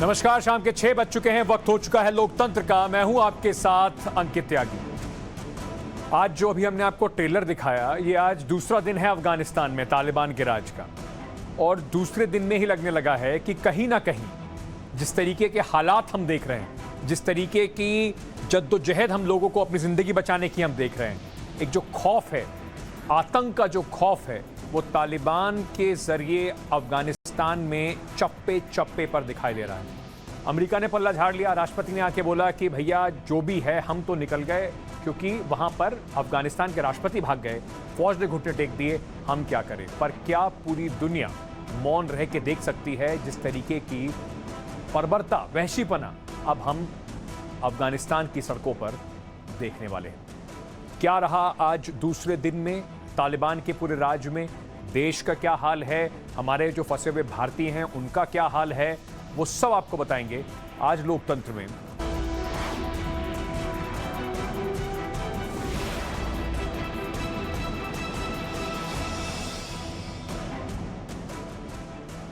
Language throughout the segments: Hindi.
नमस्कार, शाम के 6 बज चुके हैं। वक्त हो चुका है लोकतंत्र का। मैं हूं आपके साथ अंकित त्यागी। आज जो अभी हमने आपको ट्रेलर दिखाया, ये आज दूसरा दिन है अफगानिस्तान में तालिबान के राज का, और दूसरे दिन में ही लगने लगा है कि कहीं ना कहीं जिस तरीके के हालात हम देख रहे हैं, जिस तरीके की जद्दोजहद हम लोगों को अपनी जिंदगी बचाने की हम देख रहे हैं, एक जो खौफ है, आतंक का जो खौफ है, वो तालिबान के जरिए अफगानिस्तान में चप्पे चप्पे पर दिखाई दे रहा है। अमेरिका ने पल्ला झाड़ लिया। राष्ट्रपति ने आके बोला कि भैया जो भी है हम तो निकल गए, क्योंकि वहां पर अफगानिस्तान के राष्ट्रपति भाग गए, फौज ने घुटने टेक दिए, हम क्या करें। पर क्या पूरी दुनिया मौन रह के देख सकती है जिस तरीके की बर्बरता, वहशीपना अब हम अफगानिस्तान की सड़कों पर देखने वाले हैं। क्या रहा आज दूसरे दिन में तालिबान के पूरे राज्य में, देश का क्या हाल है, हमारे जो फंसे हुए भारतीय हैं उनका क्या हाल है, वो सब आपको बताएंगे आज लोकतंत्र में।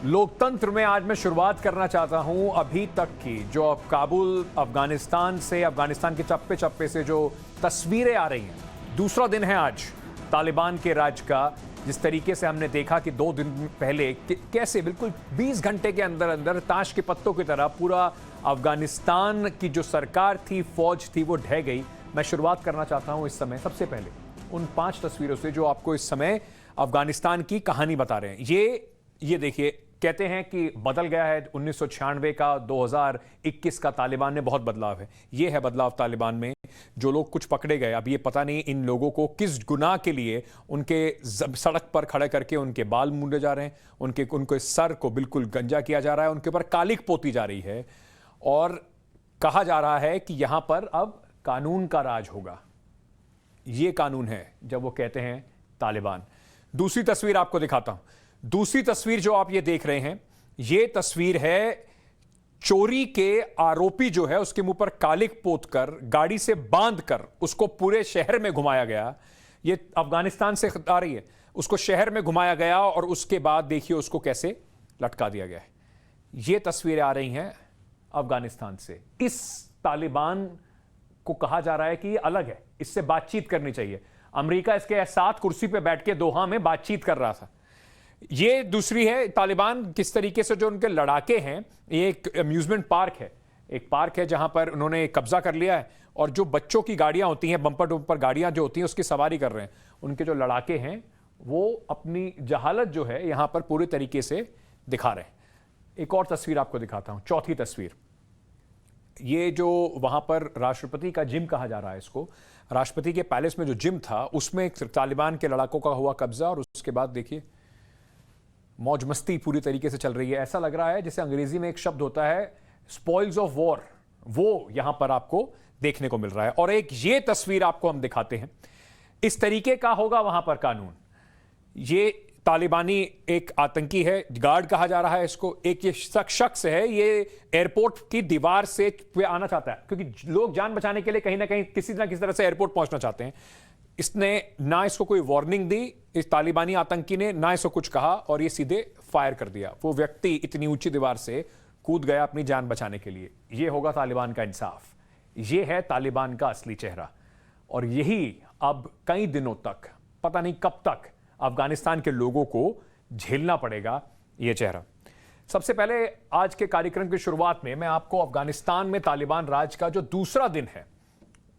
लोकतंत्र में आज मैं शुरुआत करना चाहता हूं अभी तक की जो अब काबुल, अफगानिस्तान से, अफगानिस्तान के चप्पे चप्पे से जो तस्वीरें आ रही हैं। दूसरा दिन है आज तालिबान के राज का। जिस तरीके से हमने देखा कि 2 दिन पहले कैसे बिल्कुल 20 घंटे के अंदर अंदर ताश के पत्तों की तरह पूरा अफगानिस्तान की जो सरकार थी, फौज थी, वो ढह गई। मैं शुरुआत करना चाहता हूं इस समय सबसे पहले उन 5 तस्वीरों से जो आपको इस समय अफगानिस्तान की कहानी बता रहे हैं। ये देखिए, कहते हैं कि बदल गया है 1996 का, 2021 का तालिबान में बहुत बदलाव है। ये है बदलाव तालिबान में। जो लोग कुछ पकड़े गए, अब ये पता नहीं इन लोगों को किस गुनाह के लिए उनके सड़क पर खड़े करके उनके बाल मूंडे जा रहे हैं, उनके सर को बिल्कुल गंजा किया जा रहा है, उनके ऊपर कालिक पोती जा रही है, और कहा जा रहा है कि यहां पर अब कानून का राज होगा। ये कानून है जब वो कहते हैं तालिबान। दूसरी तस्वीर आपको दिखाता हूं। दूसरी तस्वीर जो आप ये देख रहे हैं, ये तस्वीर है चोरी के आरोपी जो है उसके मुंह पर कालिक पोत कर, गाड़ी से बांध कर उसको पूरे शहर में घुमाया गया। ये अफगानिस्तान से आ रही है। उसको शहर में घुमाया गया और उसके बाद देखिए उसको कैसे लटका दिया गया है। ये तस्वीरें आ रही हैं अफगानिस्तान से। इस तालिबान को कहा जा रहा है कि ये अलग है, इससे बातचीत करनी चाहिए। अमेरिका इसके साथ कुर्सी पर बैठ के दोहा में बातचीत कर रहा था। ये दूसरी है तालिबान किस तरीके से जो उनके लड़ाके हैं। ये एक अम्यूजमेंट पार्क है, एक पार्क है जहां पर उन्होंने कब्जा कर लिया है, और जो बच्चों की गाड़ियां होती हैं, बम्पर टू गाड़ियां जो होती हैं, उसकी सवारी कर रहे हैं। उनके जो लड़ाके हैं वो अपनी जहालत जो है यहां पर पूरे तरीके से दिखा रहे हैं। एक और तस्वीर आपको दिखाता हूं, चौथी तस्वीर। ये जो वहां पर राष्ट्रपति का जिम कहा जा रहा है इसको, राष्ट्रपति के पैलेस में जो जिम था उसमें तालिबान के लड़ाकों का हुआ कब्जा, और उसके बाद देखिए मौज मस्ती पूरी तरीके से चल रही है। ऐसा लग रहा है जैसे अंग्रेजी में एक शब्द होता है स्पॉइल्स ऑफ वॉर, वो यहां पर आपको देखने को मिल रहा है। और एक ये तस्वीर आपको हम दिखाते हैं, इस तरीके का होगा वहां पर कानून। ये तालिबानी एक आतंकी है, गार्ड कहा जा रहा है इसको। एक ये शख्स है, ये एयरपोर्ट की दीवार से आना चाहता है, क्योंकि लोग जान बचाने के लिए कहीं ना कहीं किसी ना किसी तरह से एयरपोर्ट पहुंचना चाहते हैं। इसने ना इसको कोई वार्निंग दी, इस तालिबानी आतंकी ने ना इसको कुछ कहा, और ये सीधे फायर कर दिया। वो व्यक्ति इतनी ऊंची दीवार से कूद गया अपनी जान बचाने के लिए। ये होगा तालिबान का इंसाफ। ये है तालिबान का असली चेहरा, और यही अब कई दिनों तक, पता नहीं कब तक, अफगानिस्तान के लोगों को झेलना पड़ेगा ये चेहरा। सबसे पहले आज के कार्यक्रम की शुरुआत में मैं आपको अफगानिस्तान में तालिबान राज का जो दूसरा दिन है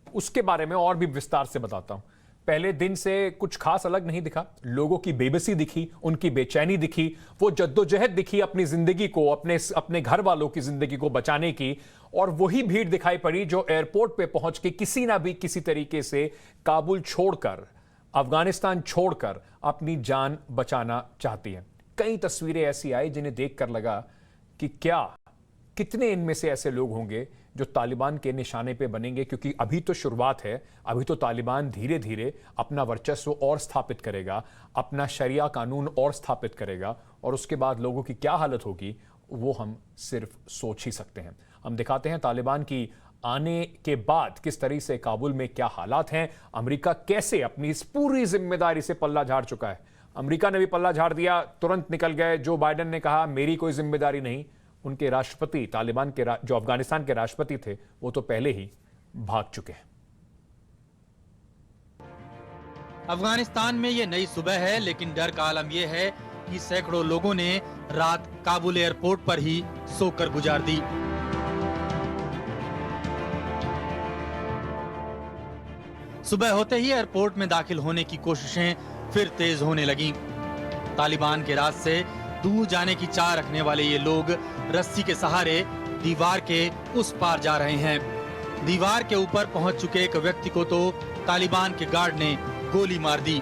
उसके बारे में और भी विस्तार से बताता हूं। पहले दिन से कुछ खास अलग नहीं दिखा। लोगों की बेबसी दिखी, उनकी बेचैनी दिखी, वो जद्दोजहद दिखी अपनी जिंदगी को, अपने घर वालों की जिंदगी को बचाने की। और वही भीड़ दिखाई पड़ी जो एयरपोर्ट पे पहुंच के किसी ना भी किसी तरीके से काबुल छोड़कर, अफगानिस्तान छोड़कर अपनी जान बचाना चाहती है। कई तस्वीरें ऐसी आई जिन्हें देखकर लगा कि कितने इनमें से ऐसे लोग होंगे जो तालिबान के निशाने पे बनेंगे, क्योंकि अभी तो शुरुआत है। अभी तो तालिबान धीरे धीरे अपना वर्चस्व और स्थापित करेगा, अपना शरिया कानून और स्थापित करेगा, और उसके बाद लोगों की क्या हालत होगी वो हम सिर्फ सोच ही सकते हैं। हम दिखाते हैं तालिबान की आने के बाद किस तरह से काबुल में क्या हालात हैं, अमेरिका कैसे अपनी इस पूरी जिम्मेदारी से पल्ला झाड़ चुका है। अमेरिका ने भी पल्ला झाड़ दिया, तुरंत निकल गए। जो बाइडेन ने कहा मेरी कोई जिम्मेदारी नहीं, उनके राष्ट्रपति तालिबान के जो अफगानिस्तान के राष्ट्रपति थे वो तो पहले ही भाग चुके हैं। अफगानिस्तान में ये नई सुबह है, लेकिन डर का आलम यह है कि सैकड़ों लोगों ने रात काबुल एयरपोर्ट पर ही सोकर गुजार दी। सुबह होते ही एयरपोर्ट में दाखिल होने की कोशिशें फिर तेज होने लगीं। तालिबान के राज से दूर जाने की चाह रखने वाले ये लोग रस्सी के सहारे दीवार के उस पार जा रहे हैं। दीवार के ऊपर पहुंच चुके एक व्यक्ति को तो तालिबान के गार्ड ने गोली मार दी।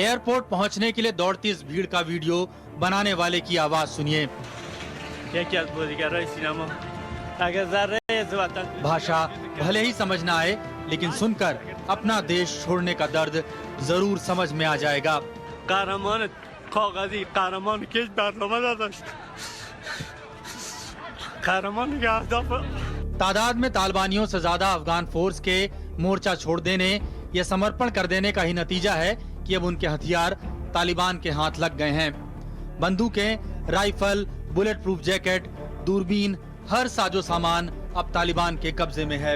एयरपोर्ट पहुंचने के लिए दौड़ती इस भीड़ का वीडियो बनाने वाले की आवाज सुनिए। भाषा भले ही समझ ना आए, लेकिन सुनकर अपना देश छोड़ने का दर्द जरूर समझ में आ जाएगा। तादाद में तालिबानियों से ज्यादा अफगान फोर्स के मोर्चा छोड़ देने या समर्पण कर देने का ही नतीजा है कि अब उनके हथियार तालिबान के हाथ लग गए हैं। बंदूकें, राइफल, बुलेट प्रूफ जैकेट, दूरबीन, हर साजो सामान अब तालिबान के कब्जे में है।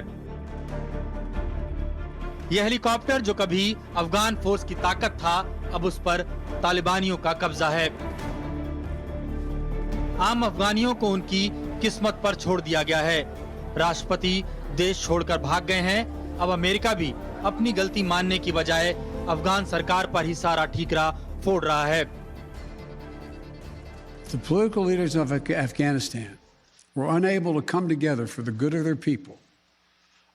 यह हेलीकॉप्टर जो कभी अफगान फोर्स की ताकत था, अब उस पर तालिबानियों का कब्जा है। आम अफगानियों को उनकी किस्मत पर छोड़ दिया गया है। राष्ट्रपति देश छोड़कर भाग गए हैं। अब अमेरिका भी अपनी गलती मानने की बजाय अफगान सरकार पर ही सारा ठीकरा फोड़ रहा है। The political leaders of Afghanistan were unable to come together for the good of their people,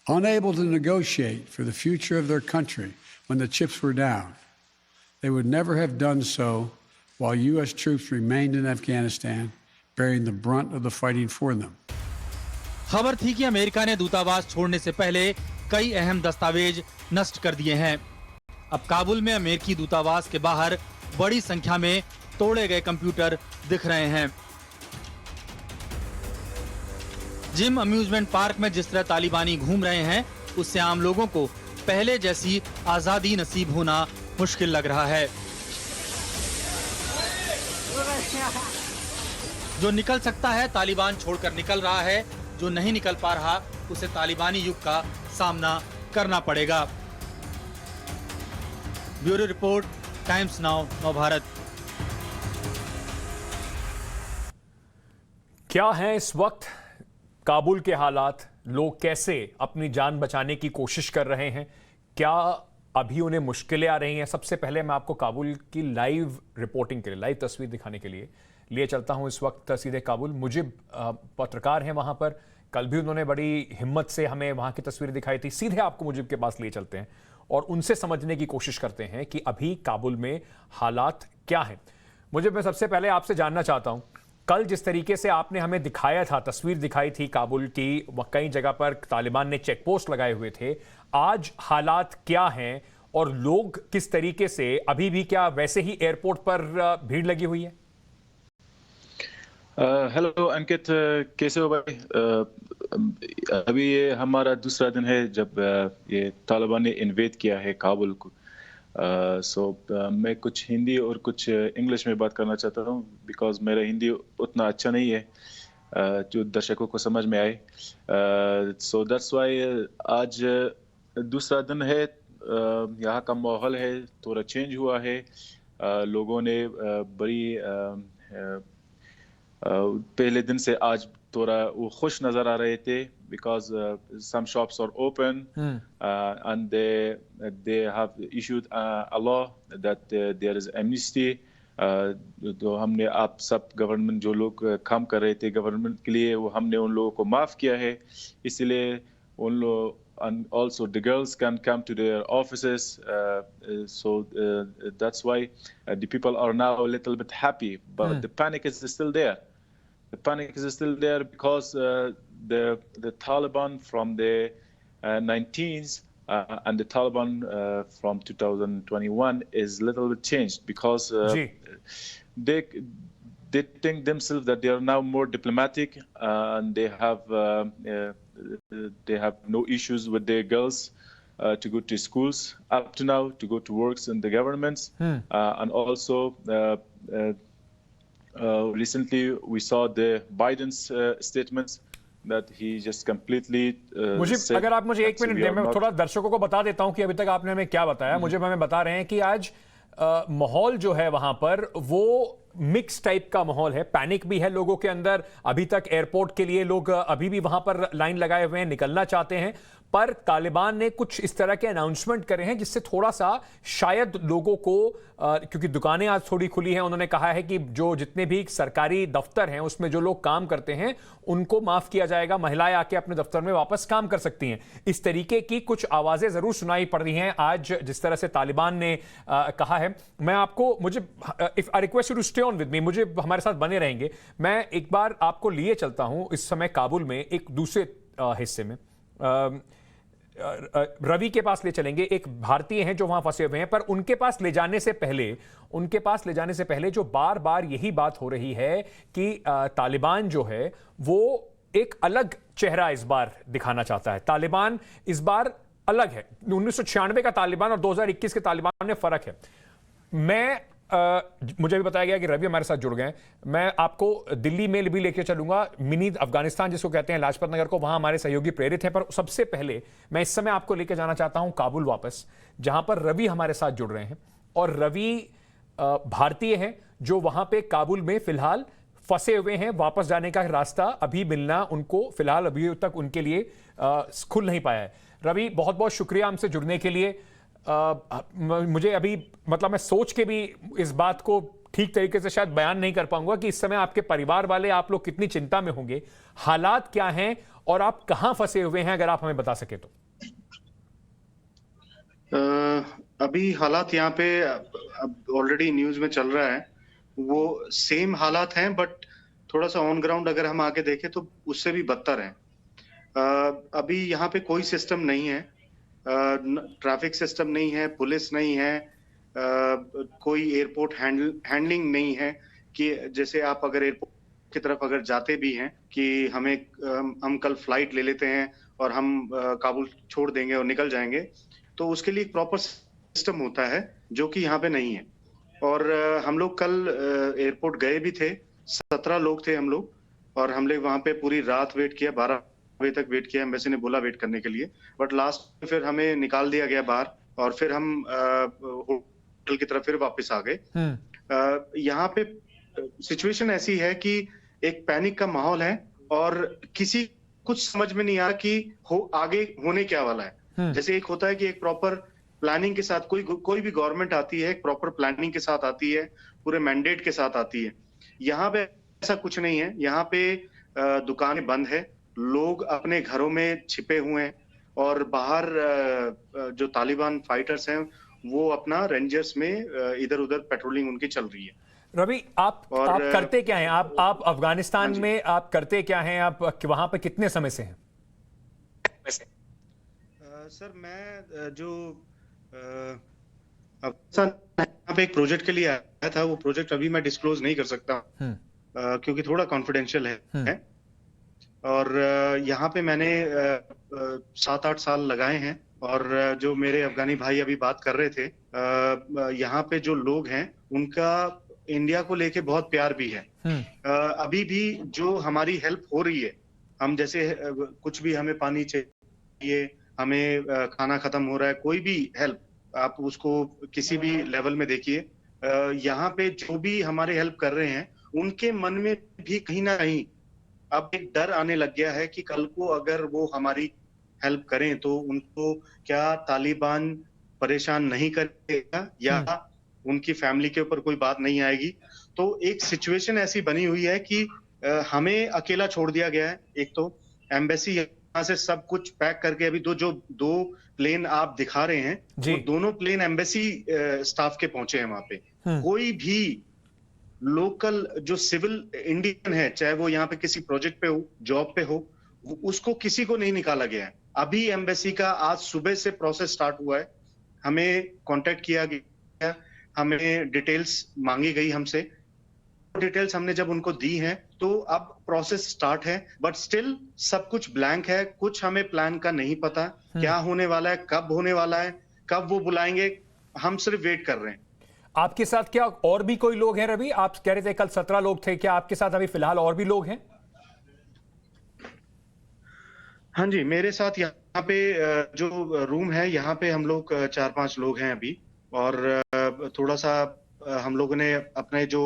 unable to negotiate for the future of their country when the chips were down. They would never have done so while U.S. troops remained in Afghanistan, bearing the brunt of the fighting for them. खबर थी कि अमेरिका ने दूतावास छोड़ने से पहले कई अहम दस्तावेज नष्ट कर दिए हैं। अब काबुल में अमेरिकी दूतावास के बाहर बड़ी संख्या में तोड़े गए कंप्यूटर दिख रहे हैं। जिम अम्यूजमेंट पार्क में जिस तरह तालिबानी घूम रहे हैं, उससे आम लोगों को पहले जैसी आजादी नसीब होना मुश्किल लग रहा है। जो निकल सकता है तालिबान छोड़कर निकल रहा है, जो नहीं निकल पा रहा उसे तालिबानी युग का सामना करना पड़ेगा। Bureau report, times now, Navbharat. क्या है इस वक्त काबुल के हालात? लोग कैसे अपनी जान बचाने की कोशिश कर रहे हैं? क्या अभी उन्हें मुश्किलें आ रही हैं? सबसे पहले मैं आपको काबुल की लाइव रिपोर्टिंग के लिए, लाइव तस्वीर दिखाने के लिए चलता हूं इस वक्त सीधे काबुल। मुजिब पत्रकार हैं वहां पर। कल भी उन्होंने बड़ी हिम्मत से हमें वहां की तस्वीर दिखाई थी। सीधे आपको मुजिब के पास लिए चलते हैं और उनसे समझने की कोशिश करते हैं कि अभी काबुल में हालात क्या हैं। मुजिब, मैं सबसे पहले आपसे जानना चाहता हूं, कल जिस तरीके से आपने हमें दिखाया था, तस्वीर दिखाई थी काबुल की, कई जगह पर तालिबान ने चेक पोस्ट लगाए हुए थे, आज हालात क्या हैं और लोग किस तरीके से, अभी भी क्या वैसे ही एयरपोर्ट पर भीड़ लगी हुई है? हेलो अंकित, कैसे हो भाई? अभी ये हमारा दूसरा दिन है जब ये तालिबान ने इन्वेड किया है काबुल को। मैं कुछ हिंदी और कुछ इंग्लिश में बात करना चाहता हूँ, बिकॉज मेरा हिंदी उतना अच्छा नहीं है जो दर्शकों को समझ में आए। सो दैट्स वाई आज दूसरा दिन है, यहाँ का माहौल है थोड़ा चेंज हुआ है। लोगों ने बड़ी पहले दिन से आज थोड़ा वो खुश नजर आ रहे थे, because some shops are open and they have issued a law that there is amnesty. तो हमने आप सब गवर्नमेंट जो लोग काम कर रहे थे गवर्नमेंट के लिए, वो हमने उन लोगों को माफ किया है। इसलिए उन लोग and also the girls can come to their offices, so that's why the people are now a little bit happy, but the panic is still there. The panic is still there because the Taliban from the 19s and the Taliban from 2021 is a little bit changed, because they think themselves that they are now more diplomatic and they have no issues with their girls to go to schools up to now, to go to works in the governments, and also Recently, we saw the Biden's statements that he just completely मुझे said अगर आप मुझे एक that मिनट we दें, are मैं not- थोड़ा दर्शकों को बता देता हूं कि अभी तक आपने हमें क्या बताया। मुझे हमें बता रहे हैं कि आज माहौल जो है वहां पर वो मिक्स टाइप का माहौल है, पैनिक भी है लोगों के अंदर। अभी तक एयरपोर्ट के लिए लोग अभी भी वहां पर लाइन लगाए हुए हैं, निकलना चाहते हैं, पर तालिबान ने कुछ इस तरह के अनाउंसमेंट करे हैं जिससे थोड़ा सा शायद लोगों को, क्योंकि दुकानें आज थोड़ी खुली हैं, उन्होंने कहा है कि जो जितने भी सरकारी दफ्तर हैं उसमें जो लोग काम करते हैं उनको माफ किया जाएगा, महिलाएं आके अपने दफ्तर में वापस काम कर सकती हैं। इस तरीके की कुछ आवाजें जरूर सुनाई पड़ रही हैं आज जिस तरह से तालिबान ने कहा है। मैं आपको, मुझे if I request you to stay on with me, मुझे हमारे साथ बने रहेंगे। मैं एक बार आपको लिए चलता हूं इस समय काबुल में एक दूसरे हिस्से में। रवि के पास ले चलेंगे, एक भारतीय हैं जो वहां फंसे हुए हैं, पर उनके पास ले जाने से पहले जो बार बार यही बात हो रही है कि तालिबान जो है वो एक अलग चेहरा इस बार दिखाना चाहता है। तालिबान इस बार अलग है। 1996 का तालिबान और 2021 के तालिबान में फर्क है। मुझे भी बताया गया कि रवि हमारे साथ जुड़ गए। मैं आपको दिल्ली में भी लेके चलूंगा, मिनी अफगानिस्तान जिसको कहते हैं, लाजपत नगर को। वहां हमारे सहयोगी प्रेरित हैं, पर सबसे पहले मैं इस समय आपको लेके जाना चाहता हूं काबुल वापस, जहां पर रवि हमारे साथ जुड़ रहे हैं। और रवि भारतीय हैं जो वहां पे काबुल में फिलहाल फंसे हुए हैं। वापस जाने का रास्ता अभी मिलना उनको फिलहाल अभी तक उनके लिए खुल नहीं पाया है। रवि, बहुत बहुत शुक्रिया हमसे जुड़ने के लिए। मुझे अभी, मतलब मैं सोच के भी इस बात को ठीक तरीके से शायद बयान नहीं कर पाऊंगा कि इस समय आपके परिवार वाले, आप लोग कितनी चिंता में होंगे, हालात क्या हैं और आप कहां फंसे हुए हैं, अगर आप हमें बता सके तो। अभी हालात यहाँ पे ऑलरेडी न्यूज में चल रहा है, वो सेम हालात हैं, बट थोड़ा सा ऑन ग्राउंड अगर हम आके देखें तो उससे भी बदतर है। अभी यहाँ पे कोई सिस्टम नहीं है, ट्रैफिक सिस्टम नहीं है, पुलिस नहीं है, कोई एयरपोर्ट हैंडलिंग नहीं है कि जैसे आप अगर एयरपोर्ट की तरफ अगर जाते भी हैं कि हम कल फ्लाइट ले लेते हैं और हम काबुल छोड़ देंगे और निकल जाएंगे, तो उसके लिए एक प्रॉपर सिस्टम होता है जो कि यहाँ पे नहीं है। और हम लोग कल एयरपोर्ट गए भी थे, 17 लोग थे हम लोग, और हम लोग वहां पे पूरी रात वेट किया, 12 बजे तक वेट किया। एम्बेसी ने बोला वेट करने के लिए, बट लास्ट में फिर हमें निकाल दिया गया बाहर, और फिर हम होटल की तरफ फिर वापस आ गए। यहाँ पे सिचुएशन ऐसी है कि एक पैनिक का माहौल है और किसी कुछ समझ में नहीं आ रहा कि आगे होने क्या वाला है। जैसे एक होता है कि एक प्रॉपर प्लानिंग के साथ कोई भी गवर्नमेंट आती है, एक प्रॉपर प्लानिंग के साथ आती है, पूरे मैंडेट के साथ आती है। यहाँ पे ऐसा कुछ नहीं है। यहाँ पे दुकानें बंद है, लोग अपने घरों में छिपे हुए हैं, और बाहर जो तालिबान फाइटर्स हैं वो अपना रेंजर्स में इधर उधर पेट्रोलिंग उनकी चल रही है। रवि, आप करते क्या हैं? आप अफगानिस्तान में आप करते क्या हैं? आप वहां पे कितने समय से हैं? सर, मैं जो यहाँ पे एक प्रोजेक्ट के लिए आया था, वो प्रोजेक्ट अभी मैं डिस्क्लोज नहीं कर सकता क्योंकि थोड़ा कॉन्फिडेंशियल है। और यहाँ पे मैंने 7-8 साल लगाए हैं, और जो मेरे अफगानी भाई अभी बात कर रहे थे, यहाँ पे जो लोग हैं उनका इंडिया को लेके बहुत प्यार भी है। अभी भी जो हमारी हेल्प हो रही है, हम जैसे कुछ भी हमें पानी चाहिए, हमें खाना खत्म हो रहा है, कोई भी हेल्प आप उसको किसी भी लेवल में देखिए, यहाँ पे जो भी हमारे हेल्प कर रहे हैं उनके मन में भी कहीं ना कहीं अब एक डर आने लग गया है कि कल को अगर वो हमारी हेल्प करें तो उनको क्या तालिबान परेशान नहीं करेगा या उनकी फैमिली के ऊपर कोई बात नहीं आएगी। तो एक सिचुएशन ऐसी बनी हुई है कि हमें अकेला छोड़ दिया गया है। एक तो एम्बेसी यहाँ से सब कुछ पैक करके, अभी दो प्लेन आप दिखा रहे हैं, वो दोनों प्लेन एम्बेसी स्टाफ के पहुंचे हैं वहां पे। कोई भी लोकल जो सिविल इंडियन है, चाहे वो यहाँ पे किसी प्रोजेक्ट पे हो, जॉब पे हो, उसको किसी को नहीं निकाला गया है। अभी एम्बेसी का आज सुबह से प्रोसेस स्टार्ट हुआ है। हमें कांटेक्ट किया गया, हमें डिटेल्स मांगी गई हमसे, डिटेल्स हमने जब उनको दी हैं तो अब प्रोसेस स्टार्ट है, बट स्टिल सब कुछ ब्लैंक है। कुछ हमें प्लान का नहीं पता क्या होने वाला है, कब होने वाला है, कब वो बुलाएंगे, हम सिर्फ वेट कर रहे हैं। आपके साथ क्या और भी कोई लोग हैं रवि? आप कह रहे थे कल 17 लोग थे, क्या आपके साथ अभी फिलहाल और भी लोग हैं? हाँ जी, मेरे साथ यहाँ पे जो रूम है यहाँ पे हम लोग 4-5 लोग हैं अभी। और थोड़ा सा हम लोगों ने अपने जो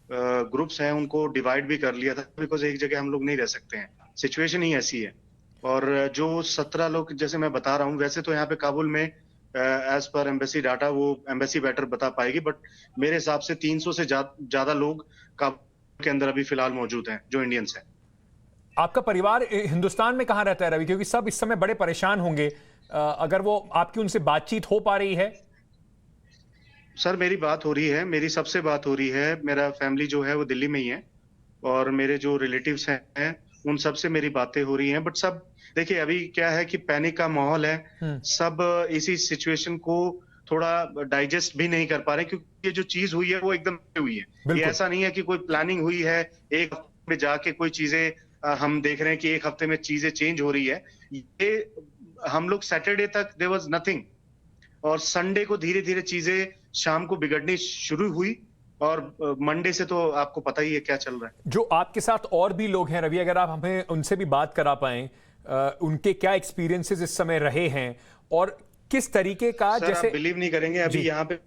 ग्रुप्स हैं उनको डिवाइड भी कर लिया था, बिकॉज एक जगह हम लोग नहीं रह सकते हैं, सिचुएशन ही ऐसी है। और जो 17 लोग जैसे मैं बता रहा हूँ, वैसे तो यहाँ पे काबुल में एज पर एम्बेसी डाटा वो एम्बेसी बेटर बता पाएगी, बट मेरे हिसाब से 300 से ज्यादा लोग काबुल के अंदर अभी फिलहाल मौजूद हैं जो इंडियंस हैं। आपका परिवार हिंदुस्तान में कहां रहता है रवि? क्योंकि सब इस समय बड़े परेशान होंगे, अगर वो आपकी उनसे बातचीत हो पा रही है। सर मेरी बात हो रही है, मेरी सबसे बात हो रही है। मेरा फैमिली जो है वो दिल्ली में ही है, और मेरे जो रिलेटिव्स हैं उन सब से मेरी बातें हो रही हैं। बट सब देखिए अभी क्या है कि पैनिक का माहौल है, सब इसी सिचुएशन को थोड़ा डाइजेस्ट भी नहीं कर पा रहे, क्योंकि ये जो चीज हुई है वो एकदम हुई है। ये ऐसा नहीं है कि कोई प्लानिंग हुई है, एक हफ्ते में जाके कोई चीजें हम देख रहे हैं कि एक हफ्ते में चीजें चेंज हो रही है। ये हम लोग सैटरडे तक देयर वाज नथिंग, और संडे को धीरे धीरे चीजें शाम को बिगड़नी शुरू हुई, और मंडे से तो आपको पता ही है क्या चल रहा है। जो आपके साथ और भी लोग हैं रवि, अगर आप हमें उनसे भी बात करा पाएं, उनके क्या एक्सपीरियंसेस इस समय रहे हैं और किस तरीके का, सर जैसे आप बिलीव नहीं करेंगे, अभी यहाँ पे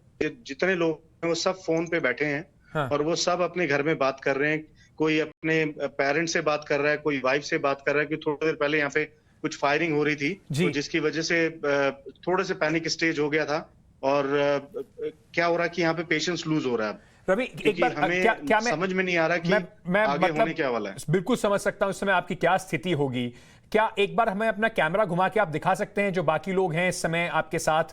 जितने लोग हैं वो सब फोन पे बैठे हैं। हाँ। और वो सब अपने घर में बात कर रहे हैं, कोई अपने पेरेंट्स से बात कर रहा है, कोई वाइफ से बात कर रहा है कि थोड़ी देर पहले यहाँ पे कुछ फायरिंग हो रही थी, तो जिसकी वजह से थोड़े से पैनिक स्टेज हो गया था। और क्या हो रहा है कि यहाँ पे पेशेंस लूज हो रहा है रवि, एक बार हमें क्या समझ में नहीं आ रहा कि मैं आगे मतलब होने क्या वाला है। बिल्कुल समझ सकता हूं इस समय आपकी क्या स्थिति होगी। क्या एक बार हमें अपना कैमरा घुमा के आप दिखा सकते हैं जो बाकी लोग हैं इस समय आपके साथ,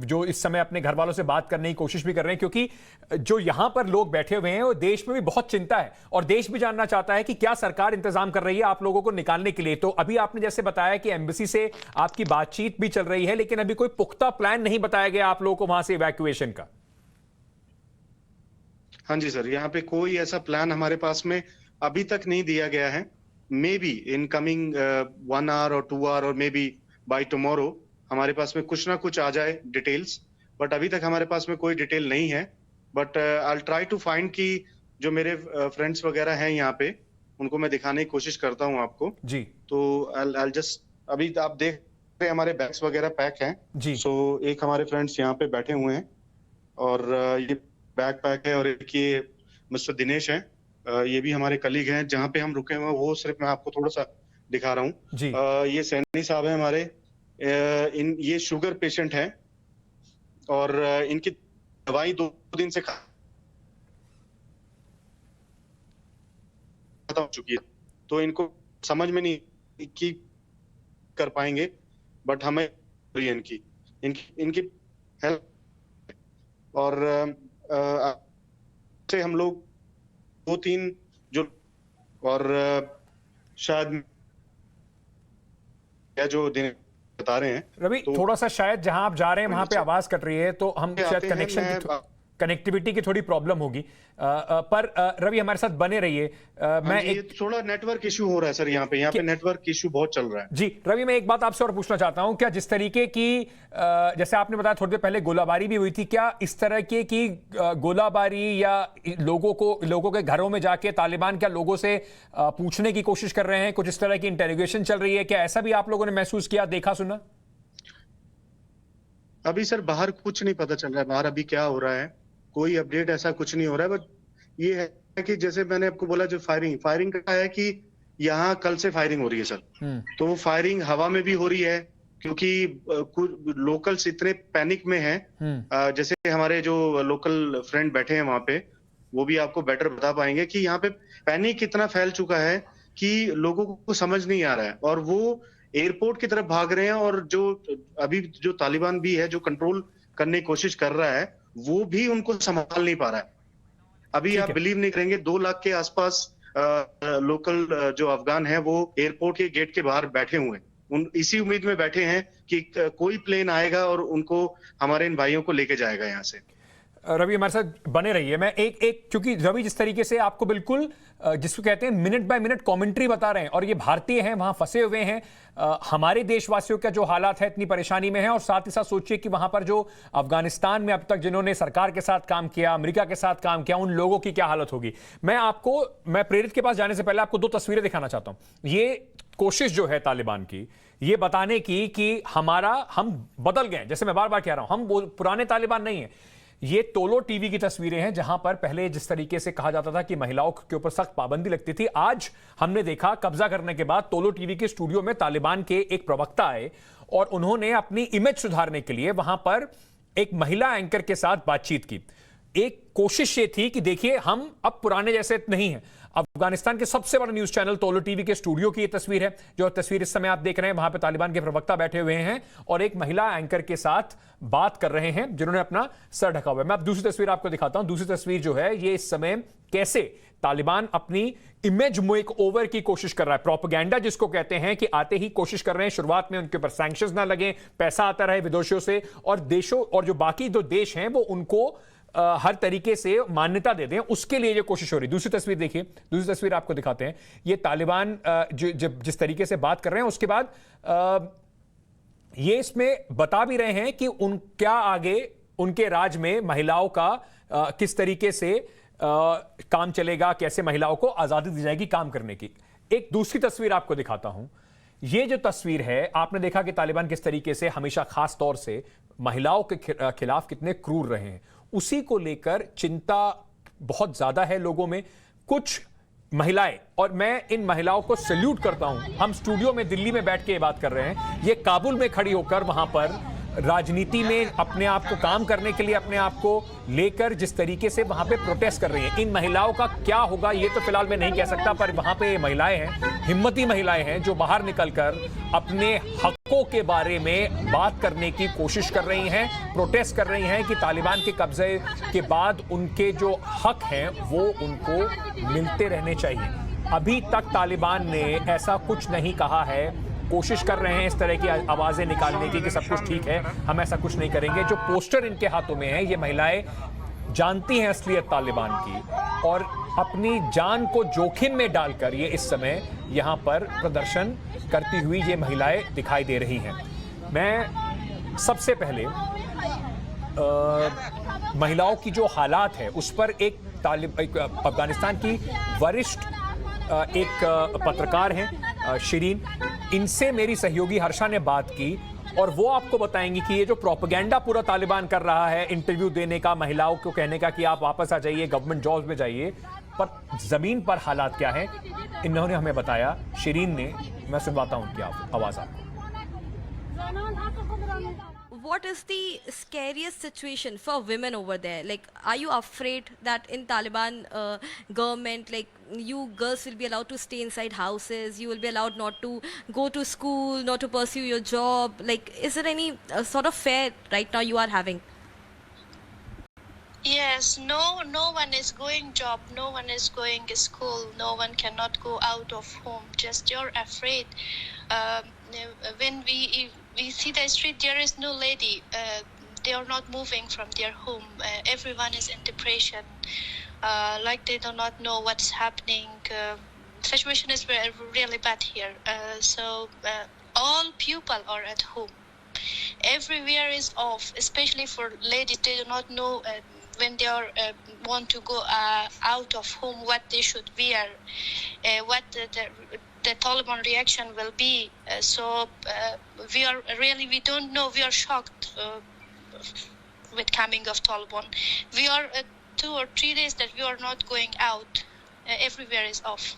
जो इस समय अपने घर वालों से बात करने की कोशिश भी कर रहे हैं? क्योंकि जो यहां पर लोग बैठे हुए हैं वो देश में भी बहुत चिंता है, और देश भी जानना चाहता है कि क्या सरकार इंतजाम कर रही है आप लोगों को निकालने के लिए। तो अभी आपने जैसे बताया कि एम्बेसी से आपकी बातचीत भी चल रही है, लेकिन अभी कोई पुख्ता प्लान नहीं बताया गया आप लोगों को वहां से इवैक्यूएशन का। हाँ जी सर, यहाँ पे कोई ऐसा प्लान हमारे पास में अभी तक नहीं दिया गया है। Maybe in coming 1 hour और 2 आवर और मे बी बाय टुमारो हमारे पास में कुछ ना कुछ आ जाए डिटेल्स, बट अभी तक हमारे पास में कोई डिटेल नहीं है। But I will try to find कि जो मेरे फ्रेंड्स वगैरह हैं यहाँ पे, उनको मैं दिखाने की कोशिश करता हूँ आपको जी। तो आई जस्ट, अभी आप देख रहे हैं हमारे बैग्स वगैरह पैक हैं जी। सो एक हमारे फ्रेंड्स यहाँ पे बैठे हुए हैं, और ये बैग पैक है, और एक ये मिस्टर दिनेश हैं, ये भी हमारे कलीग हैं। जहाँ पे हम रुके हुए हैं वो सिर्फ मैं आपको थोड़ा सा दिखा रहा हूँ। ये सैनी साहब हैं हमारे, ये शुगर पेशेंट हैं, और इनकी दवाई 2 दिन से खत्म हो चुकी है, तो इनको समझ में नहीं कि कर पाएंगे, बट हमें इनकी हेल्प। और से हम लोग 2-3 जो, और शायद जो दिन बता रहे हैं रवि, तो थोड़ा सा शायद जहां आप जा रहे हैं वहां पे आवाज कट रही है, तो हम शायद कनेक्टिविटी की थोड़ी प्रॉब्लम होगी, पर रवि हमारे साथ बने रहिए। मैं एक थोड़ा नेटवर्क इशू हो रहा है सर, यहाँ पे नेटवर्क इशू बहुत चल रहा है जी। रवि, मैं एक बात आपसे और पूछना चाहता हूं, क्या जिस तरीके की जैसे आपने बताया थोड़ी देर पहले गोलाबारी भी हुई थी, क्या इस तरह की गोलाबारी या लोगों के घरों में जाके तालिबान क्या लोगों से पूछने की कोशिश कर रहे हैं, कुछ इस तरह की इंटेरोगेशन चल रही है, क्या ऐसा भी आप लोगों ने महसूस किया, देखा सुना? अभी सर बाहर कुछ नहीं पता चल रहा है, बाहर अभी क्या हो रहा है, कोई अपडेट ऐसा कुछ नहीं हो रहा है। बट ये है कि जैसे मैंने आपको बोला, जो फायरिंग का है कि यहाँ कल से फायरिंग हो रही है सर, तो वो फायरिंग हवा में भी हो रही है, क्योंकि कुछ लोकल्स इतने पैनिक में हैं। जैसे हमारे जो लोकल फ्रेंड बैठे हैं वहां पे, वो भी आपको बेटर बता पाएंगे कि यहाँ पे पैनिक इतना फैल चुका है कि लोगों को समझ नहीं आ रहा है, और वो एयरपोर्ट की तरफ भाग रहे हैं। और जो अभी जो तालिबान भी है जो कंट्रोल करने की कोशिश कर रहा है, वो भी उनको संभाल नहीं पा रहा है। अभी आप बिलीव नहीं करेंगे, 2 लाख के आसपास लोकल जो अफगान है वो एयरपोर्ट के गेट के बाहर बैठे हुए हैं, इसी उम्मीद में बैठे हैं कि कोई प्लेन आएगा और उनको, हमारे इन भाइयों को लेके जाएगा यहाँ से। रवि हमारे साथ बने रहिए। मैं एक क्योंकि रवि जिस तरीके से आपको बिल्कुल जिसको कहते हैं मिनट बाय मिनट कमेंट्री बता रहे हैं, और ये भारतीय हैं, वहां फंसे हुए हैं, हमारे देशवासियों का जो हालात है इतनी परेशानी में है, और साथ ही साथ सोचिए कि वहां पर जो अफगानिस्तान में अब तक जिन्होंने सरकार के साथ काम किया, अमेरिका के साथ काम किया, उन लोगों की क्या हालत होगी। मैं प्रेरित के पास जाने से पहले आपको 2 तस्वीरें दिखाना चाहता हूं। ये कोशिश जो है तालिबान की ये बताने की कि हम बदल गए, जैसे मैं बार बार कह रहा हूं, हम पुराने तालिबान नहीं है। ये तोलो टीवी की तस्वीरें हैं, जहां पर पहले जिस तरीके से कहा जाता था कि महिलाओं के ऊपर सख्त पाबंदी लगती थी, आज हमने देखा कब्जा करने के बाद तोलो टीवी के स्टूडियो में तालिबान के एक प्रवक्ता आए और उन्होंने अपनी इमेज सुधारने के लिए वहां पर एक महिला एंकर के साथ बातचीत की। एक कोशिश ये थी कि देखिए हम अब पुराने जैसे नहीं हैं। अफगानिस्तान के सबसे बड़ा न्यूज चैनल तोलो टीवी के स्टूडियो की ये तस्वीर है, जो तस्वीर इस समय आप देख रहे हैं। वहां पे तालिबान के प्रवक्ता बैठे हुए हैं और एक महिला एंकर के साथ बात कर रहे हैं जिन्होंने अपना सर ढका हुआ है। मैं अब दूसरी तस्वीर आपको दिखाता हूं। दूसरी तस्वीर जो है ये इस समय कैसे तालिबान अपनी इमेज मेक ओवर की कोशिश कर रहा है, प्रोपेगेंडा जिसको कहते हैं, कि आते ही कोशिश कर रहे हैं शुरुआत में उनके ऊपर सैंक्शंस ना लगे, पैसा आता रहे विदेशों से, और देशों और जो बाकी दो देश हैं वो उनको हर तरीके से मान्यता दे दें, उसके लिए ये कोशिश हो रही है। दूसरी तस्वीर देखिए, दूसरी तस्वीर आपको दिखाते हैं। ये तालिबान जिस तरीके से बात कर रहे हैं, उसके बाद ये इसमें बता भी रहे हैं कि क्या आगे उनके राज में महिलाओं का किस तरीके से काम चलेगा, कैसे महिलाओं को आजादी दी जाएगी काम करने की। एक दूसरी तस्वीर आपको दिखाता हूं। ये जो तस्वीर है, आपने देखा कि तालिबान किस तरीके से हमेशा खास तौर से महिलाओं के खिलाफ कितने क्रूर रहे हैं, उसी को लेकर चिंता बहुत ज्यादा है लोगों में। कुछ महिलाएं, और मैं इन महिलाओं को सैल्यूट करता हूं, हम स्टूडियो में दिल्ली में बैठ के ये बात कर रहे हैं, ये काबुल में खड़ी होकर वहां पर राजनीति में अपने आप को काम करने के लिए अपने आप को लेकर जिस तरीके से वहां पे प्रोटेस्ट कर रही हैं। इन महिलाओं का क्या होगा ये तो फिलहाल मैं नहीं कह सकता, पर वहां पे ये महिलाएं हैं, हिम्मती महिलाएं हैं, जो बाहर निकलकर अपने हकों के बारे में बात करने की कोशिश कर रही हैं, प्रोटेस्ट कर रही हैं कि तालिबान के कब्जे के बाद उनके जो हक हैं वो उनको मिलते रहने चाहिए। अभी तक तालिबान ने ऐसा कुछ नहीं कहा है, कोशिश कर रहे हैं इस तरह की आवाजें निकालने की कि सब कुछ ठीक है, हम ऐसा कुछ नहीं करेंगे। जो पोस्टर इनके हाथों में है, ये महिलाएं जानती हैं असलियत तालिबान की, और अपनी जान को जोखिम में डालकर ये इस समय यहां पर प्रदर्शन करती हुई ये महिलाएं दिखाई दे रही हैं। मैं सबसे पहले महिलाओं की जो हालात है उस पर एक अफगानिस्तान की वरिष्ठ एक पत्रकार हैं शिरीन, इनसे मेरी सहयोगी हर्षा ने बात की, और वो आपको बताएंगी कि ये जो प्रोपेगेंडा पूरा तालिबान कर रहा है, इंटरव्यू देने का, महिलाओं को कहने का कि आप वापस आ जाइए, गवर्नमेंट जॉब्स में जाइए, पर जमीन पर हालात क्या है, इन्होंने हमें बताया। शिरीन ने, मैं सुनवाता हूं उनकी आवाज आपको। What is the scariest situation for women over there? Like, are you afraid that in Taliban government, like, you girls will be allowed to stay inside houses, you will be allowed not to go to school, not to pursue your job? Like, is there any sort of fear right now you are having? Yes, no one is going job, no one is going school, no one cannot go out of home. Just you're afraid. When we see the street, there is no lady. They are not moving from their home. Everyone is in depression. Like they do not know what's happening. Situation is really bad here. So all people are at home. Everywhere is off, especially for ladies. They do not know when they are want to go out of home what they should wear, what the Taliban reaction will be. So we don't know. We are shocked with coming of Taliban. We are 2 or 3 days that we are not going out. Everywhere is off.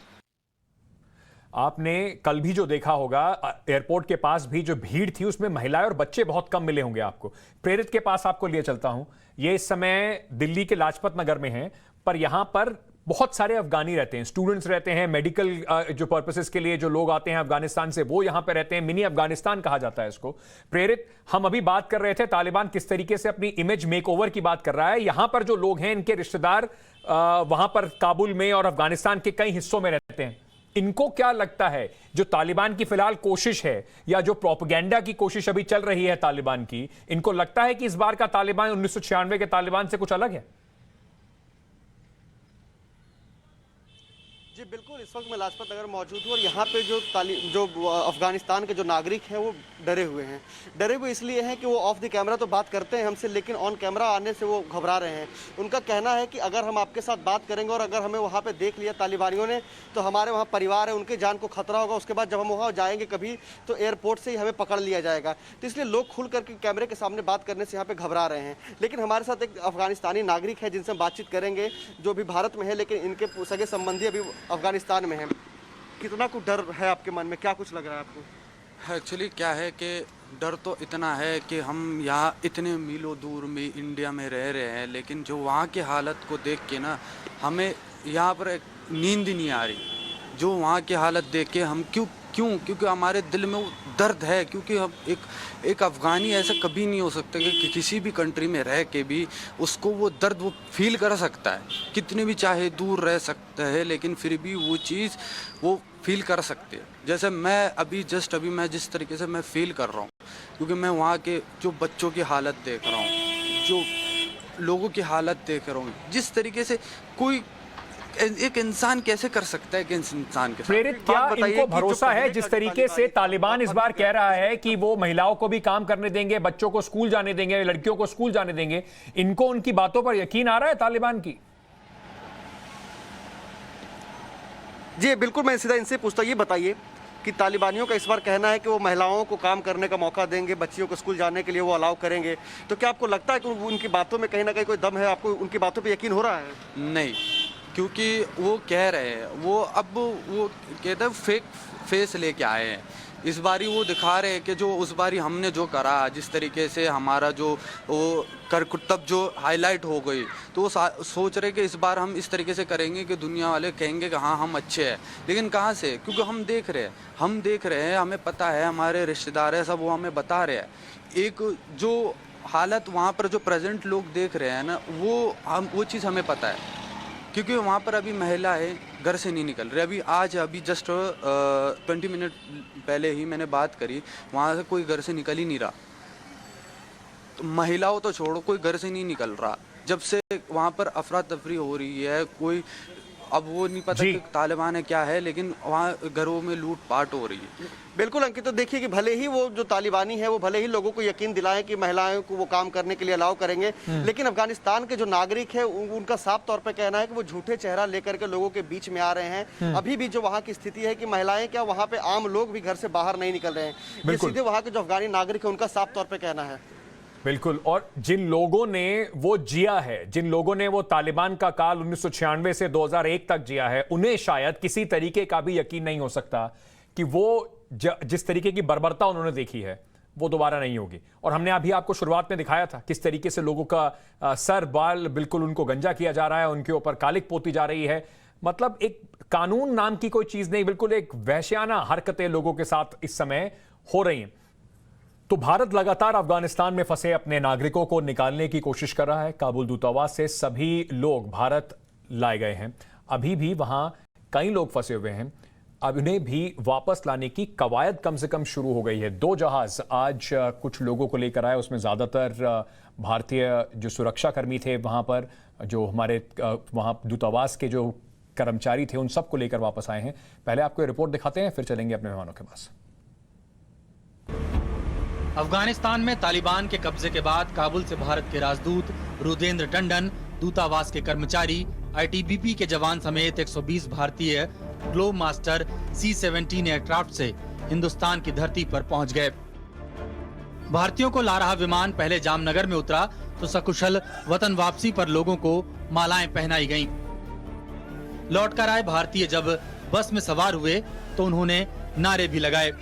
आपने कल भी जो देखा होगा, एयरपोर्ट के पास भी जो भीड़ थी उसमें महिलाएं और बच्चे बहुत कम मिले होंगे आपको। प्रेरित के पास आपको लिए चलता हूं। ये इस समय दिल्ली के लाजपत नगर में हैं, पर यहां पर बहुत सारे अफगानी रहते हैं, स्टूडेंट्स रहते हैं, मेडिकल जो पर्पसेस के लिए जो लोग आते हैं अफगानिस्तान से वो यहां पे रहते हैं। मिनी अफगानिस्तान कहा जाता है इसको। प्रेरित, हम अभी बात कर रहे थे तालिबान किस तरीके से अपनी इमेज मेकओवर की बात कर रहा है। यहां पर जो लोग हैं, इनके रिश्तेदार वहां पर काबुल में और अफगानिस्तान के कई हिस्सों में रहते हैं, इनको क्या लगता है जो तालिबान की फिलहाल कोशिश है या जो प्रोपेगेंडा की कोशिश अभी चल रही है तालिबान की, इनको लगता है कि इस बार का तालिबान 1996 के तालिबान से कुछ अलग है? जी बिल्कुल, इस वक्त मैं लाजपत नगर मौजूद हूँ और यहाँ पे जो अफगानिस्तान के जो नागरिक हैं वो डरे हुए हैं। डरे हुए इसलिए हैं कि वो ऑफ द कैमरा तो बात करते हैं हमसे, लेकिन ऑन कैमरा आने से वो घबरा रहे हैं। उनका कहना है कि अगर हम आपके साथ बात करेंगे और अगर हमें वहाँ पे देख लिया तालिबानियों ने, तो हमारे वहाँ परिवार है, उनकी जान को खतरा होगा। उसके बाद जब हम वहाँ जाएंगे कभी तो एयरपोर्ट से ही हमें पकड़ लिया जाएगा। तो इसलिए लोग खुल करके कैमरे के सामने बात करने से यहाँ पे घबरा रहे हैं। लेकिन हमारे साथ एक अफगानिस्तानी नागरिक है जिनसे हम बातचीत करेंगे, जो भी भारत में है लेकिन इनके सगे संबंधी अभी अफगानिस्तान में है। कितना कुछ डर है आपके मन में, क्या कुछ लग रहा है आपको? एक्चुअली क्या है कि डर तो इतना है कि हम यहाँ इतने मीलों दूर में इंडिया में रह रहे हैं, लेकिन जो वहाँ की हालत को देख के ना हमें यहाँ पर एक नींद ही नहीं आ रही। जो वहाँ की हालत देख के हम क्योंकि हमारे दिल में वो दर्द है, क्योंकि हम एक अफ़गानी ऐसा कभी नहीं हो सकता कि किसी भी कंट्री में रह के भी उसको वो दर्द वो फील कर सकता है। कितने भी चाहे दूर रह सकता है लेकिन फिर भी वो चीज़ वो फील कर सकते हैं। जैसे मैं जिस तरीके से मैं फील कर रहा हूँ, क्योंकि मैं वहाँ के जो बच्चों की हालत देख रहा हूँ, जो लोगों की हालत देख रहा हूँ, जिस तरीके से कोई एक इंसान कैसे कर सकता है कि इंसान के साथ। प्रेरित, क्या इनको भरोसा है जिस तरीके से तालिबान इस बार कह रहा है कि वो महिलाओं को भी काम करने देंगे, बच्चों को स्कूल जाने देंगे, लड़कियों को स्कूल जाने देंगे, इनको उनकी बातों पर यकीन आ रहा है तालिबान की? जी बिल्कुल, मैं सीधा इनसे पूछता, ये बताइए कि तालिबानियों का इस बार कहना है कि वो महिलाओं को काम करने का मौका देंगे, बच्चियों को स्कूल जाने के लिए वो अलाउ करेंगे, तो क्या आपको लगता है कि उनकी बातों में कहीं ना कहीं कोई दम है? आपको उनकी बातों पे यकीन हो रहा है? नहीं, क्योंकि वो कह रहे हैं, वो कहते हैं फेक फेस लेके आए हैं। इस बारी वो दिखा रहे हैं कि जो उस बारी हमने जो करा, जिस तरीके से हमारा जो वो करतब जो हाईलाइट हो गई, तो वो सोच रहे कि इस बार हम इस तरीके से करेंगे कि दुनिया वाले कहेंगे कि हाँ हम अच्छे हैं। लेकिन कहाँ से? क्योंकि हम देख रहे हैं, हमें पता है, हमारे रिश्तेदार हैं, सब वो हमें बता रहे हैं। एक जो हालत वहाँ पर जो प्रेजेंट लोग देख रहे हैं ना, वो चीज़ हमें पता है, क्योंकि वहाँ पर अभी महिलाएं घर से नहीं निकल रही। अभी जस्ट 20 मिनट पहले ही मैंने बात करी, वहाँ से कोई घर से निकल ही नहीं रहा। तो महिलाओं तो छोड़ो, कोई घर से नहीं निकल रहा। जब से वहाँ पर अफरा तफरी हो रही है, कोई अब वो नहीं पता कि तालिबान है क्या है, लेकिन वहाँ घरों में लूट पाट हो रही है। बिल्कुल अंकित, तो देखिए कि भले ही वो जो तालिबानी है वो भले ही लोगों को यकीन दिलाएं कि महिलाओं को वो काम करने के लिए अलाउ करेंगे, लेकिन अफगानिस्तान के जो नागरिक है उनका साफ तौर पे कहना है कि वो झूठे चेहरा लेकर के लोगों के बीच में आ रहे हैं। अभी भी जो वहाँ की स्थिति है कि महिलाएं क्या, वहाँ पे आम लोग भी घर से बाहर नहीं निकल रहे हैं। ये सीधे वहाँ के जो अफगानी नागरिक है उनका साफ तौर पर कहना है। बिल्कुल, और जिन लोगों ने वो जिया है, जिन लोगों ने वो तालिबान का काल 1996 से 2001 तक जिया है, उन्हें शायद किसी तरीके का भी यकीन नहीं हो सकता कि वो जिस तरीके की बर्बरता उन्होंने देखी है वो दोबारा नहीं होगी। और हमने अभी आपको शुरुआत में दिखाया था किस तरीके से लोगों का सर बाल बिल्कुल उनको गंजा किया जा रहा है, उनके ऊपर कालिक पोती जा रही है। मतलब एक कानून नाम की कोई चीज नहीं, बिल्कुल एक वहशियाना हरकतें लोगों के साथ इस समय हो रही हैं। तो भारत लगातार अफगानिस्तान में फंसे अपने नागरिकों को निकालने की कोशिश कर रहा है। काबुल दूतावास से सभी लोग भारत लाए गए हैं, अभी भी वहां कई लोग फंसे हुए हैं, अब उन्हें भी वापस लाने की कवायद कम से कम शुरू हो गई है। 2 जहाज आज कुछ लोगों को लेकर आए, उसमें ज्यादातर भारतीय जो सुरक्षाकर्मी थे वहां पर, जो हमारे वहां दूतावास के जो कर्मचारी थे, उन सबको लेकर वापस आए हैं। पहले आपको रिपोर्ट दिखाते हैं, फिर चलेंगे अपने मेहमानों के पास। अफगानिस्तान में तालिबान के कब्जे के बाद काबुल से भारत के राजदूत रुदेंद्र टंडन, दूतावास के कर्मचारी, आईटीबीपी के जवान समेत 120 भारतीय ग्लोब मास्टर C-17 एयरक्राफ्ट से हिंदुस्तान की धरती पर पहुंच गए। भारतीयों को ला रहा विमान पहले जामनगर में उतरा तो सकुशल वतन वापसी पर लोगों को मालाएं पहनाई गईं। लौटकर आए भारतीय जब बस में सवार हुए तो उन्होंने नारे भी लगाए।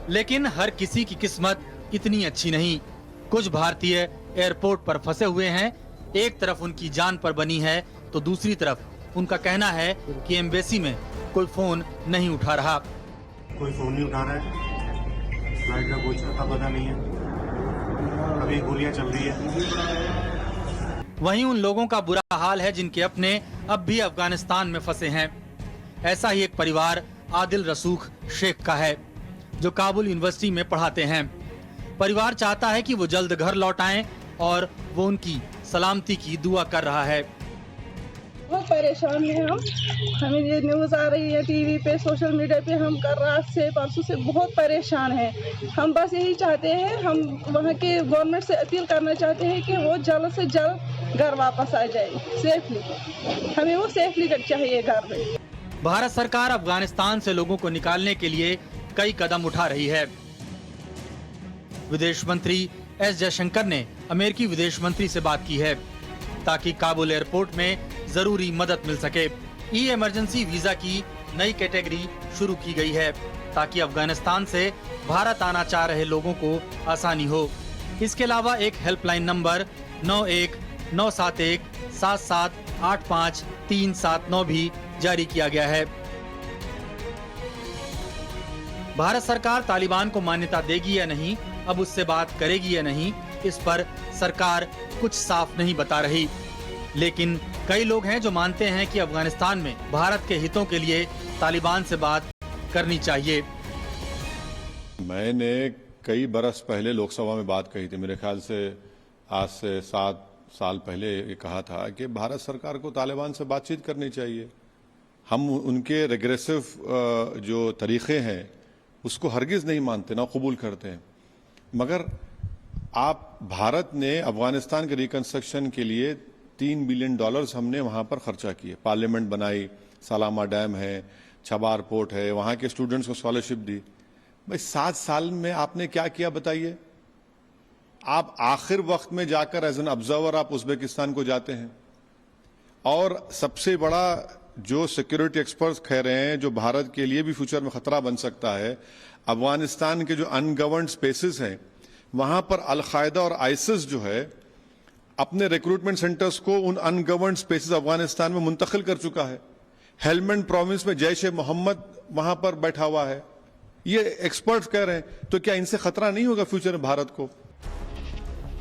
लेकिन हर किसी की किस्मत इतनी अच्छी नहीं। कुछ भारतीय एयरपोर्ट पर फंसे हुए हैं। एक तरफ उनकी जान पर बनी है तो दूसरी तरफ उनका कहना है कि एम्बेसी में कोई फोन नहीं उठा रहा। कोई फोन नहीं उठा रहा है, फ्लाइट का कुछ अता पता नहीं है। अभी गोलियां चल रही है। वहीं उन लोगों का बुरा हाल है जिनके अपने अब भी अफगानिस्तान में फंसे हैं। ऐसा ही एक परिवार आदिल रसूख शेख का है, जो काबुल यूनिवर्सिटी में पढ़ाते हैं। परिवार चाहता है कि वो जल्द घर लौट आएं और वो उनकी सलामती की दुआ कर रहा है। बहुत परेशान हैं हम। हमें ये न्यूज़ आ रही है टीवी पे, सोशल मीडिया पे, हम कल रात से परसों से बहुत परेशान हैं। हम बस यही चाहते हैं, हम वहाँ के गवर्नमेंट से अपील करना चाहते हैं कि वो जल्द से जल्द घर वापस आ जाए सेफली। हमें वो सेफली चाहिए घर में। भारत सरकार अफगानिस्तान से लोगों को निकालने के लिए कई कदम उठा रही है। विदेश मंत्री एस जयशंकर ने अमेरिकी विदेश मंत्री से बात की है ताकि काबुल एयरपोर्ट में जरूरी मदद मिल सके। ई इमरजेंसी वीजा की नई कैटेगरी शुरू की गई है ताकि अफगानिस्तान से भारत आना चाह रहे लोगों को आसानी हो। इसके अलावा एक हेल्पलाइन नंबर 91-971-77-85-379 भी जारी किया गया है। भारत सरकार तालिबान को मान्यता देगी या नहीं, अब उससे बात करेगी या नहीं, इस पर सरकार कुछ साफ नहीं बता रही। लेकिन कई लोग हैं जो मानते हैं कि अफगानिस्तान में भारत के हितों के लिए तालिबान से बात करनी चाहिए। मैंने कई बरस पहले लोकसभा में बात कही थी, मेरे ख्याल से आज से 7 साल पहले ये कहा था कि भारत सरकार को तालिबान से बातचीत करनी चाहिए। हम उनके रेग्रेसिव जो तरीके हैं उसको हरगिज नहीं मानते, ना कबूल करते हैं। मगर भारत ने अफगानिस्तान के रिकंस्ट्रक्शन के लिए $3 बिलियन हमने वहां पर खर्चा किए। पार्लियामेंट बनाई, सलामा डैम है, छबार पोर्ट है, वहां के स्टूडेंट्स को स्कॉलरशिप दी। भाई 7 साल में आपने क्या किया बताइए? आप आखिर वक्त में जाकर एज एन ऑब्जर्वर आप उज्बेकिस्तान को जाते हैं, और सबसे बड़ा जो सिक्योरिटी एक्सपर्ट्स कह रहे हैं जो भारत के लिए भी फ्यूचर में खतरा बन सकता है, अफगानिस्तान के जो अनगवर्नड स्पेसेस हैं वहां पर अल-कायदा और आइसिस जो है अपने रिक्रूटमेंट सेंटर्स को उन अनगवर्नड स्पेसेस अफगानिस्तान में मुंतकिल कर चुका है। हेलमंड प्रोविंस में जैश ए मोहम्मद वहां पर बैठा हुआ है। ये एक्सपर्ट्स कह रहे हैं, तो क्या इनसे खतरा नहीं होगा फ्यूचर में भारत को?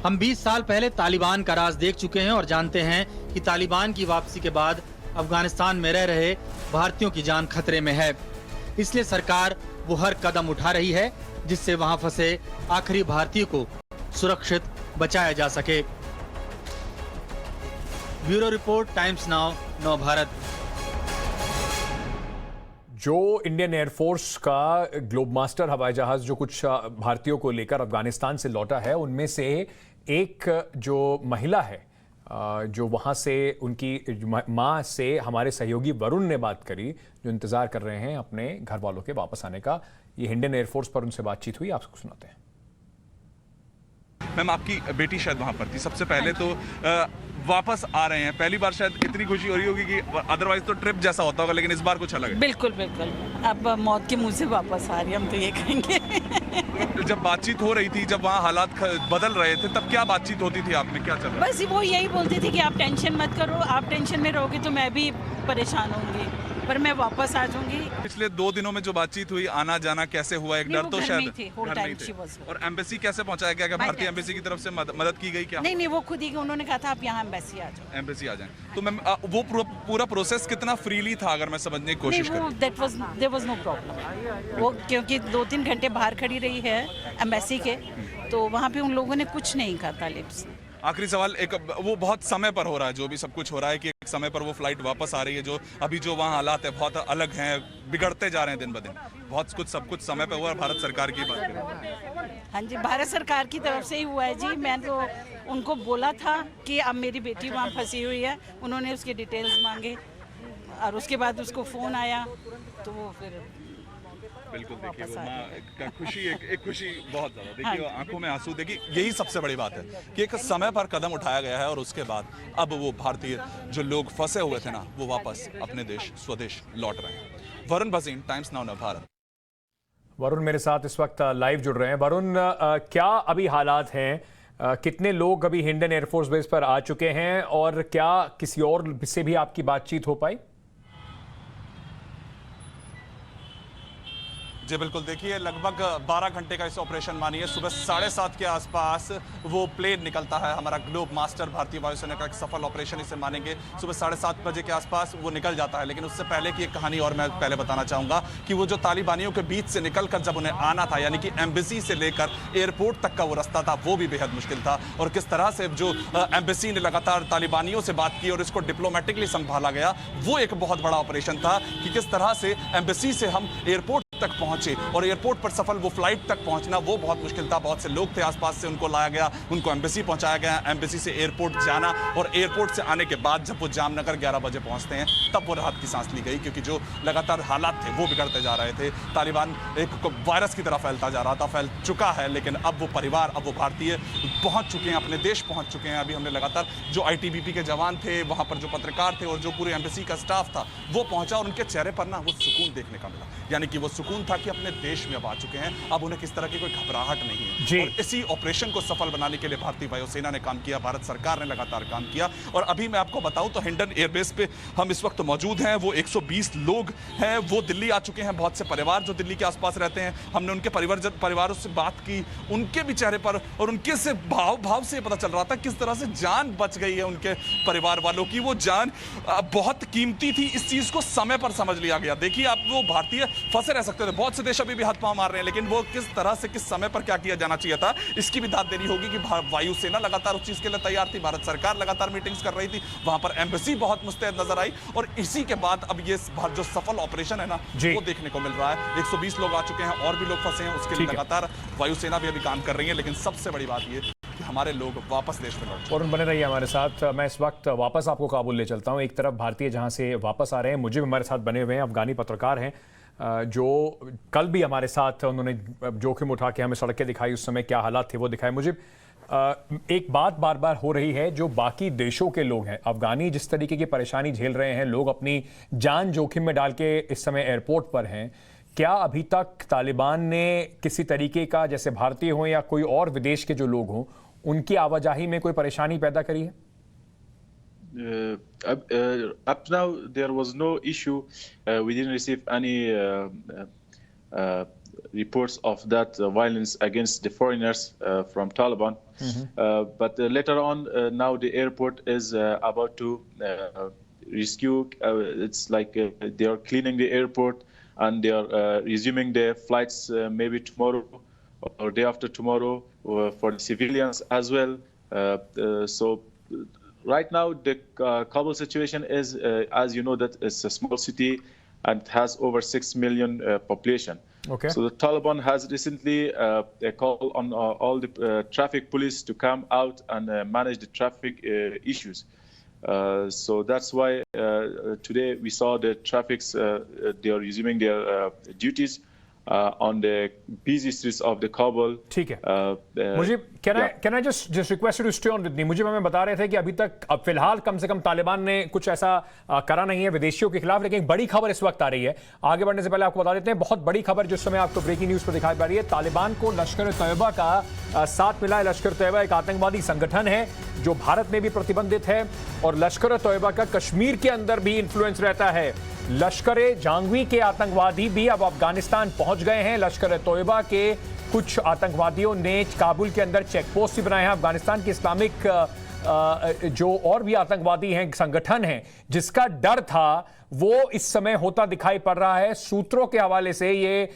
हम 20 साल पहले तालिबान का राज देख चुके हैं और जानते हैं कि तालिबान की वापसी के बाद अफगानिस्तान में रह रहे भारतीयों की जान खतरे में है। इसलिए सरकार वो हर कदम उठा रही है जिससे वहां फंसे आखिरी भारतीय को सुरक्षित बचाया जा सके। ब्यूरो रिपोर्ट, टाइम्स नाउ, नव भारत। जो इंडियन एयरफोर्स का ग्लोब मास्टर हवाई जहाज जो कुछ भारतीयों को लेकर अफगानिस्तान से लौटा है, उनमें से एक जो महिला है जो वहां से उनकी मां से हमारे सहयोगी वरुण ने बात करी, जो इंतजार कर रहे हैं अपने घर वालों के वापस आने का। ये इंडियन एयरफोर्स पर उनसे बातचीत हुई, आपको सुनाते हैं। मैम, आपकी बेटी शायद वहां पर थी। सबसे पहले तो वापस आ रहे हैं, पहली बार शायद इतनी खुशी हो रही होगी कि अदरवाइज तो ट्रिप जैसा होता होगा, लेकिन इस बार कुछ अलग है। बिल्कुल बिल्कुल, अब मौत के मुंह से वापस आ रही है, हम तो ये कहेंगे। जब बातचीत हो रही थी, जब वहाँ हालात बदल रहे थे, तब क्या बातचीत होती थी आप में, क्या चल रहा है? बस वो यही बोलती थी कि आप टेंशन मत करो, आप टेंशन में रहोगे तो मैं भी परेशान होंगी, पर मैं वापस आ जाऊंगी। पिछले 2 दिनों में जो बातचीत हुई, आना जाना कैसे हुआ? एक डर तो शायद घर नहीं थे। और एम्बेसी कैसे पहुंचाया गया? भारतीय एम्बेसी की तरफ से मदद की गई क्या? नहीं, वो खुद ही उन्होंने कहा था आप यहाँ एम्बेसी आ जाओ। एम्बेसी आ जाए। तो मैम, वो पूरा प्रोसेस कितना फ्रीली था, अगर मैं समझने की कोशिश करूं? There was no problem. वो क्योंकि 2-3 घंटे बाहर खड़ी रही है एम्बेसी के, तो वहाँ पे उन लोगों ने कुछ नहीं कहा तालिब से। आखिरी सवाल, एक वो बहुत समय पर हो रहा है, जो भी सब कुछ हो रहा है कि एक समय पर वो फ्लाइट वापस आ रही है, जो अभी जो वहाँ हालात है बहुत अलग हैं, बिगड़ते जा रहे हैं दिन ब दिन, बहुत कुछ सब कुछ समय पर हुआ है। भारत सरकार की बात करें। हाँ जी, भारत सरकार की तरफ से ही हुआ है जी। मैं तो उनको बोला था कि अब मेरी बेटी वहाँ फंसी हुई है, उन्होंने उसके डिटेल्स मांगे और उसके बाद उसको फ़ोन आया तो वो फिर बिल्कुल। देखिए वो माँ का खुशी, एक खुशी बहुत ज़्यादा, देखिए आंखों में आंसू। देखिए यही सबसे बड़ी बात है कि एक समय पर कदम उठाया गया है और उसके बाद अब वो भारतीय जो लोग फंसे हुए थे ना, वो वापस अपने देश स्वदेश लौट रहे हैं। वरुण भसीन, टाइम्स नाउ नव भारत। वरुण मेरे साथ इस वक्त लाइव जुड़ रहे हैं। वरुण, क्या अभी हालात हैं? कितने लोग अभी इंडियन एयरफोर्स बेस पर आ चुके हैं और क्या किसी और से भी आपकी बातचीत हो पाई? जी बिल्कुल, देखिए लगभग 12 घंटे का इस ऑपरेशन मानिए, सुबह 7:30 के आसपास वो प्लेन निकलता है हमारा ग्लोब मास्टर, भारतीय वायुसेना का एक सफल ऑपरेशन इसे मानेंगे। सुबह 7:30 बजे के आसपास वो निकल जाता है, लेकिन उससे पहले की एक कहानी और मैं पहले बताना चाहूँगा कि वो जो तालिबानियों के बीच से निकलकर जब उन्हें आना था, यानी कि एम्बेसी से लेकर एयरपोर्ट तक का वो रास्ता था, वो भी बेहद मुश्किल था। और किस तरह से जो एम्बेसी ने लगातार तालिबानियों से बात की और इसको डिप्लोमेटिकली संभाला गया, वो एक बहुत बड़ा ऑपरेशन था कि किस तरह से एम्बेसी से हम एयरपोर्ट तक पहुंचे और एयरपोर्ट पर सफल वो फ्लाइट तक पहुंचना वो बहुत मुश्किल था। बहुत से लोग थे आसपास से, उनको लाया गया, उनको एम्बेसी पहुंचाया गया, एम्बेसी से एयरपोर्ट जाना और एयरपोर्ट से आने के बाद जब वो जामनगर 11 बजे पहुंचते हैं तब वो राहत की सांस ली गई, क्योंकि जो लगातार हालात थे वो बिगड़ते जा रहे थे। तालिबान एक वायरस की तरह फैलता जा रहा था, फैल चुका है, लेकिन अब वो परिवार, अब वो भारतीय पहुंच चुके हैं, अपने देश पहुंच चुके हैं। अभी हमने लगातार जो ITBP के जवान थे, वहां पर जो पत्रकार थे और जो पूरे एम्बेसी का स्टाफ था वो पहुंचा और उनके चेहरे पर ना वो सुकून देखने का मिला, यानी कि वो सुकून था कि अपने देश में अब आ चुके हैं, अब उन्हें किस तरह की कोई घबराहट नहीं है। और इसी ऑपरेशन को सफल बनाने के लिए भारतीय वायुसेना ने काम किया, भारत सरकार ने लगातार काम किया। और अभी मैं आपको बताऊं तो हिंडन एयरबेस पे हम इस वक्त मौजूद हैं। वो 120 लोग हैं, वो दिल्ली आ चुके हैं। बहुत से परिवार जो दिल्ली के आसपास रहते हैं, हमने उनके परिवारों से बात की, उनके भी चेहरे पर और उनके से भाव से पता चल रहा था किस तरह से जान बच गई है उनके परिवार वालों की। वो जान बहुत कीमती थी, इस चीज को समय पर समझ लिया गया। देखिए आप, वो भारतीय फंसे रह सकते थे, बहुत से देश अभी भी हाथ पांव मार रहे हैं, लेकिन वो किस तरह से किस समय पर क्या किया जाना चाहिए था, इसकी भी दाद देनी होगी कि वायुसेना लगातार उस चीज के लिए तैयार थी, भारत सरकार लगातार मीटिंग्स कर रही थी, वहां पर एम्बेसी बहुत मुस्तैद नजर आई। और इसी के बाद अब ये जो सफल ऑपरेशन है ना, वो देखने को मिल रहा है। 120 लोग आ चुके हैं, और भी लोग फंसे हैं, उसके लिए लगातार वायुसेना भी अभी काम कर रही है। लेकिन सबसे बड़ी बात ये कि हमारे लोग वापस देश में लौट। और बने रहिए हमारे साथ, मैं इस वक्त वापस आपको काबुल ले चलता हूं। एक तरफ भारतीय जहां से वापस आ रहे हैं, मुझे हमारे साथ बने हुए हैं अफगानी पत्रकार हैं, जो कल भी हमारे साथ उन्होंने जोखिम उठा के हमें सड़कें दिखाई, उस समय क्या हालात थे वो दिखाए। मुझे एक बात बार बार हो रही है, जो बाकी देशों के लोग हैं, अफगानी जिस तरीके की परेशानी झेल रहे हैं, लोग अपनी जान जोखिम में डाल के इस समय एयरपोर्ट पर हैं, क्या अभी तक तालिबान ने किसी तरीके का, जैसे भारतीय हों या कोई और विदेश के जो लोग हों, उनकी आवाजाही में कोई परेशानी पैदा करी है? Up now there was no issue. We didn't receive any reports of that violence against the foreigners from Taliban. But later on, now the airport is about to rescue. It's like they are cleaning the airport and they are resuming their flights maybe tomorrow or day after tomorrow for the civilians as well. So right now, the Kabul situation is, as you know, that it's a small city and has over 6 million population. Okay. So the Taliban has recently a call on all the traffic police to come out and manage the traffic issues. So that's why today we saw the traffics, they are resuming their duties on the busy streets of the Kabul. ठीक है। मुझे can I just request you to stay on with me? मुझे बता रहे थे कि अभी तक अब फिलहाल कम से कम तालिबान ने कुछ ऐसा करा नहीं है विदेशियों के खिलाफ, लेकिन एक बड़ी खबर इस वक्त आ रही है। आगे बढ़ने से पहले आपको बता देते हैं, बहुत बड़ी खबर जिस समय आपको ब्रेकिंग न्यूज पर दिखाई पड़ रही है। तालिबान को लश्कर तैयबा का साथ मिला है। लश्कर तैयबा एक आतंकवादी संगठन है जो भारत में भी प्रतिबंधित है और लश्कर तैयबा का कश्मीर के अंदर भी इन्फ्लुएंस रहता है। लश्कर जांगवी के आतंकवादी भी अब अफगानिस्तान पहुंच गए हैं। लश्कर तैयबा के कुछ आतंकवादियों ने काबुल के अंदर चेक पोस्ट भी बनाए हैं। अफगानिस्तान के इस्लामिक जो और भी आतंकवादी हैं, संगठन हैं, जिसका डर था वो इस समय होता दिखाई पड़ रहा है। सूत्रों के हवाले से, ये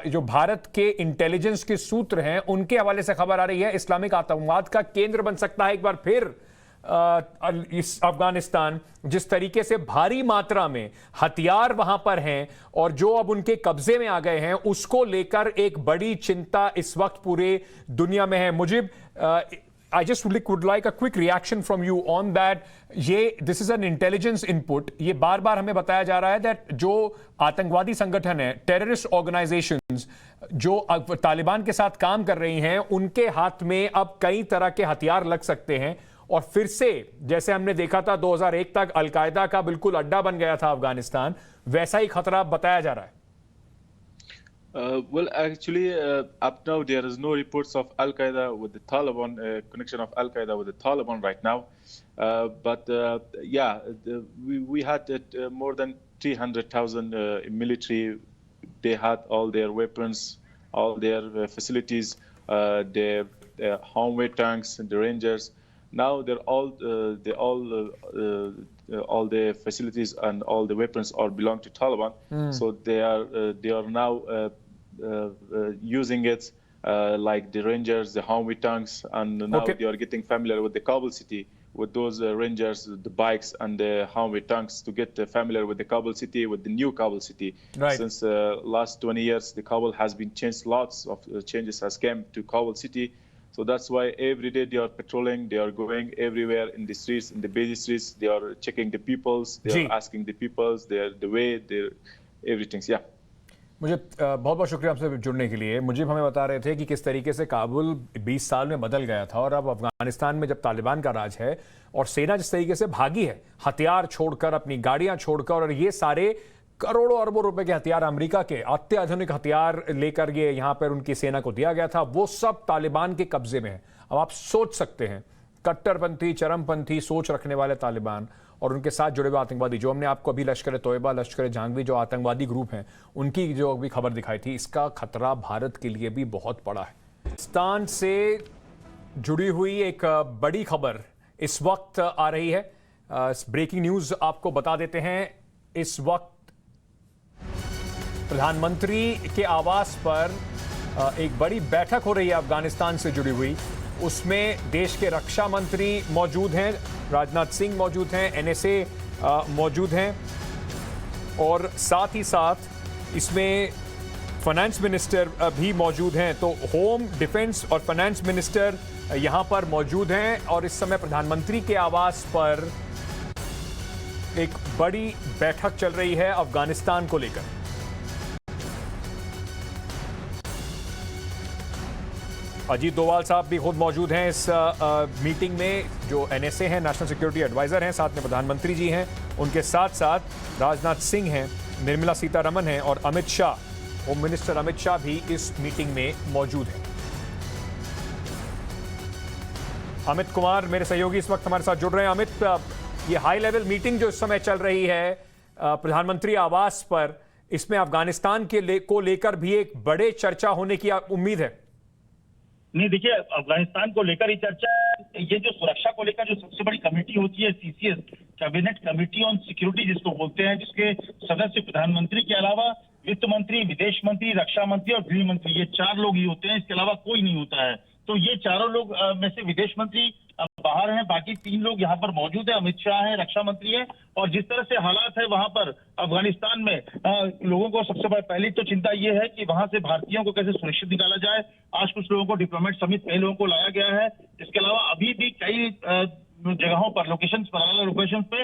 जो भारत के इंटेलिजेंस के सूत्र हैं उनके हवाले से खबर आ रही है, इस्लामिक आतंकवाद का केंद्र बन सकता है एक बार फिर इस अफगानिस्तान। जिस तरीके से भारी मात्रा में हथियार वहां पर हैं और जो अब उनके कब्जे में आ गए हैं, उसको लेकर एक बड़ी चिंता इस वक्त पूरे दुनिया में है। मुझे I just would like a quick reaction from you on that. This is an intelligence input. ये बार बार हमें बताया जा रहा है that जो आतंकवादी संगठन है, टेररिस्ट ऑर्गेनाइजेशंस जो तालिबान के साथ काम कर रही हैं, उनके हाथ में अब कई तरह के हथियार लग सकते हैं और फिर से जैसे हमने देखा था 2001 तक अलकायदा का बिल्कुल अड्डा बन गया था अफगानिस्तान, वैसा ही खतरा बताया जा रहा है। Well, actually, up now there is no reports of Al Qaeda with the Taliban, connection of Al Qaeda with the Taliban right now. But yeah, we had more than 300,000 military they had all their weapons, all their facilities, their Humvee tanks, the Rangers. Now all the facilities and all the weapons are belong to Taliban. So they are now using it like the Rangers, the Humvee tanks, and now they are getting familiar with the Kabul city, with those Rangers, the bikes and the Humvee tanks, to get familiar with the Kabul city, with the new Kabul city. Right. Since last 20 years, the Kabul has been changed. Lots of changes has come to Kabul city. So that's why every day they are patrolling, they are going everywhere in the streets, in the busy streets. They are checking the peoples, they are asking the peoples, the way, everything. Yeah. मुझे बहुत बहुत शुक्रिया आपसे जुड़ने के लिए। मुझे हमें बता रहे थे कि किस तरीके से काबुल 20 साल में बदल गया था और अब अफगानिस्तान में जब तालिबान का राज है और सेना जिस तरीके से भागी है, हथियार छोड़कर, अपनी गाड़ियां छोड़कर, और ये सारे करोड़ों अरबों रुपए के हथियार, अमेरिका के अत्याधुनिक हथियार लेकर ये यहां पर उनकी सेना को दिया गया था, वो सब तालिबान के कब्जे में है। अब आप सोच सकते हैं, कट्टरपंथी, चरमपंथी सोच रखने वाले तालिबान और उनके साथ जुड़े हुए आतंकवादी, जो हमने आपको अभी लश्कर तोयबा, लश्कर जहांगीर जो आतंकवादी ग्रुप हैं, उनकी जो अभी खबर दिखाई थी, इसका खतरा भारत के लिए भी बहुत बड़ा है। पाकिस्तान से जुड़ी हुई एक बड़ी खबर इस वक्त आ रही है। ब्रेकिंग न्यूज आपको बता देते हैं। इस वक्त प्रधानमंत्री के आवास पर एक बड़ी बैठक हो रही है अफगानिस्तान से जुड़ी हुई। उसमें देश के रक्षा मंत्री मौजूद हैं, राजनाथ सिंह मौजूद हैं, एनएसए मौजूद हैं, और साथ ही साथ इसमें फाइनेंस मिनिस्टर भी मौजूद हैं। तो होम, डिफेंस और फाइनेंस मिनिस्टर यहां पर मौजूद हैं और इस समय प्रधानमंत्री के आवास पर एक बड़ी बैठक चल रही है अफगानिस्तान को लेकर। अजीत डोवाल साहब भी खुद मौजूद हैं इस मीटिंग में, जो एनएसए हैं, नेशनल सिक्योरिटी एडवाइजर हैं, साथ में प्रधानमंत्री जी हैं, उनके साथ साथ राजनाथ सिंह हैं, निर्मला सीतारमण हैं और अमित शाह, होम मिनिस्टर अमित शाह भी इस मीटिंग में मौजूद हैं। अमित कुमार मेरे सहयोगी इस वक्त हमारे साथ जुड़ रहे हैं। अमित, ये हाई लेवल मीटिंग जो इस समय चल रही है प्रधानमंत्री आवास पर, इसमें अफगानिस्तान को लेकर भी एक बड़े चर्चा होने की उम्मीद है। नहीं, देखिए, अफगानिस्तान को लेकर ही चर्चा, ये जो सुरक्षा को लेकर जो सबसे बड़ी कमेटी होती है, CCS, cabinet committee on security जिसको बोलते हैं, जिसके सदस्य प्रधानमंत्री के अलावा वित्त मंत्री, विदेश मंत्री, रक्षा मंत्री और गृह मंत्री, ये 4 लोग ही होते हैं, इसके अलावा कोई नहीं होता है। तो ये चारों लोग में से विदेश मंत्री बाहर हैं, बाकी 3 लोग यहाँ पर मौजूद है, अमित शाह है, रक्षा मंत्री है। और जिस तरह से हालात है वहां पर अफगानिस्तान में, लोगों को सबसे पहली तो चिंता ये है कि वहां से भारतीयों को कैसे सुरक्षित निकाला जाए। आज कुछ लोगों को डिप्लोमेट समेत कई लोगों को लाया गया है। इसके अलावा अभी भी कई जगहों पर, लोकेशन पे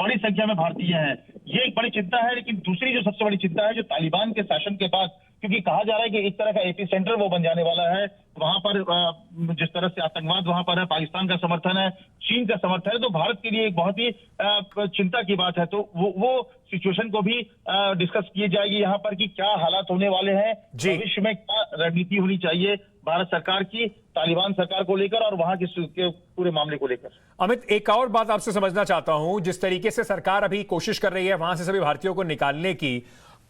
बड़ी संख्या में भारतीय हैं। ये एक बड़ी चिंता है। लेकिन दूसरी जो सबसे बड़ी चिंता है, जो तालिबान के शासन के बाद, क्योंकि कहा जा रहा है कि एक तरह का एपी सेंटर वो बन जाने वाला है वहां पर, जिस तरह से आतंकवाद वहां पर है, पाकिस्तान का समर्थन है, चीन का समर्थन है, तो भारत के लिए एक बहुत ही चिंता की बात है। तो वो सिचुएशन को भी डिस्कस की जाएगी यहाँ पर कि क्या हालात होने वाले हैं, भविष्य में क्या रणनीति होनी चाहिए भारत सरकार की तालिबान सरकार को लेकर और वहां के पूरे मामले को लेकर। अमित, एक और बात आपसे समझना चाहता हूं, जिस तरीके से सरकार अभी कोशिश कर रही है वहां से सभी भारतीयों को निकालने की,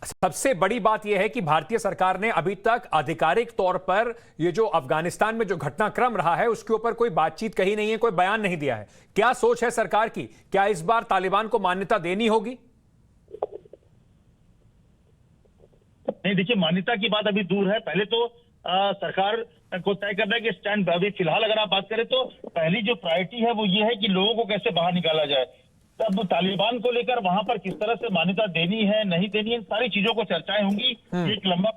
सबसे बड़ी बात यह है कि भारतीय सरकार ने अभी तक आधिकारिक तौर पर ये जो अफगानिस्तान में जो घटनाक्रम रहा है उसके ऊपर कोई बातचीत कही नहीं है, कोई बयान नहीं दिया है। क्या सोच है सरकार की? क्या इस बार तालिबान को मान्यता देनी होगी? नहीं, देखिए, मान्यता की बात अभी दूर है। पहले तो सरकार को तय करना है कि स्टैंड, अभी फिलहाल अगर आप बात करें तो पहली जो प्रायोरिटी है वो ये है कि लोगों को कैसे बाहर निकाला जाए। तब तालिबान को लेकर वहां पर किस तरह से मान्यता देनी है, नहीं देनी है, इन सारी चीजों को चर्चाएं होंगी। एक लंबा,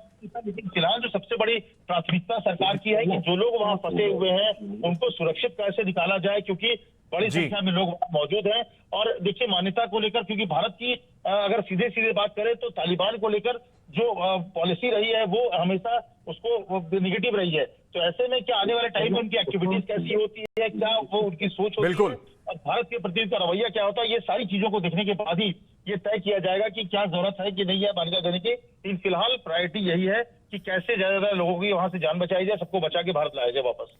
लेकिन फिलहाल जो सबसे बड़ी प्राथमिकता सरकार की है कि जो लोग वहां फंसे हुए हैं उनको सुरक्षित कैसे निकाला जाए, क्योंकि बड़ी संख्या में लोग मौजूद हैं। और देखिए, मान्यता को लेकर, क्योंकि भारत की अगर सीधे सीधे बात करें तो तालिबान को लेकर जो पॉलिसी रही है वो हमेशा उसको निगेटिव रही है। तो ऐसे में क्या आने वाले टाइम में उनकी एक्टिविटीज कैसी होती है, क्या वो उनकी सोच होती है और भारत के प्रति उनका रवैया क्या होता है, ये सारी चीजों को देखने के बाद ही ये तय किया जाएगा कि क्या जरूरत है कि नहीं है मान्यता देने की। लेकिन फिलहाल प्रायोरिटी यही है कि कैसे ज्यादा लोगों की वहां से जान बचाई जाए, सबको बचा के भारत लाया जाए वापस।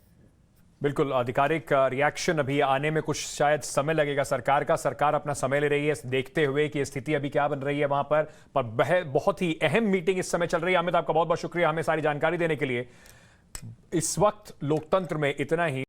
बिल्कुल, आधिकारिक रिएक्शन अभी आने में कुछ शायद समय लगेगा सरकार का। सरकार अपना समय ले रही है देखते हुए कि स्थिति अभी क्या बन रही है वहां पर बहुत ही अहम मीटिंग इस समय चल रही है। अमित, आपका बहुत बहुत शुक्रिया हमें सारी जानकारी देने के लिए। इस वक्त लोकतंत्र में इतना ही।